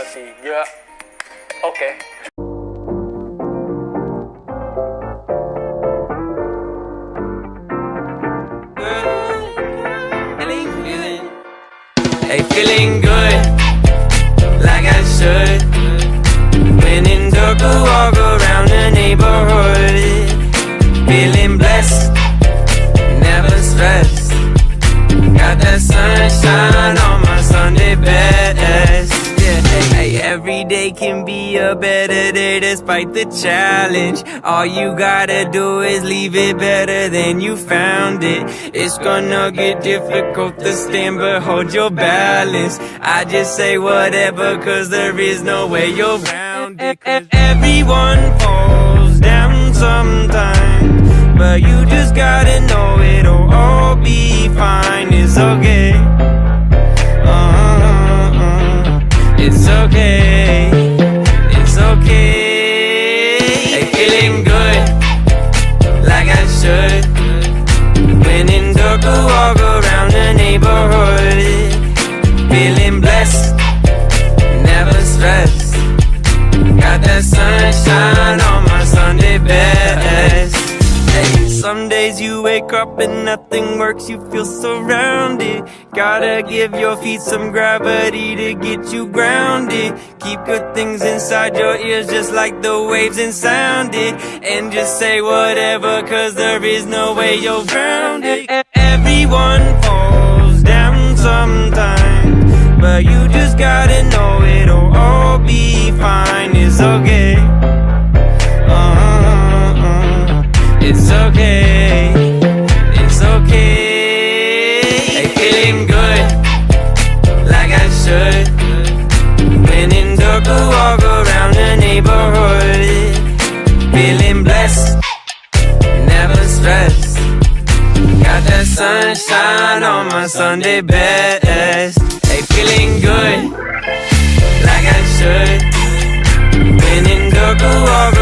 3 Oke. Hey, feeling good, like I should. When in dark, walk around the neighborhood. Feeling blessed, never stressed. Got that sunshine on my Sunday best. Yeah, hey, every day can be a better day despite the challenge. All you gotta do is leave it better than you found it. It's gonna get difficult to stand, but hold your balance. I just say whatever, cause there is no way you're around it. Everyone falls down sometimes, but you just gotta know it'll all be fine. It's okay. It's okay. It's okay. Hey, feeling good, like I should. When in dark, walk around the neighborhood. Feeling blessed, never stressed. Got that sunshine on my Sunday best. Hey, some days you wake up and nothing works, you feel surrounded. Gotta give your feet some gravity to get you grounded. Keep good things inside your ears just like the waves and sound it. And just say whatever, cause there is no way you're grounded. Everyone falls down sometimes, but you just gotta know it'll all be fine. It's okay. It's okay. It's okay. Hey, feeling good, like I should. When in dark, walk around the neighborhood. Feeling blessed, never stressed. Got that sunshine on my Sunday best. Hey, feeling good, like I should. When in dark, walk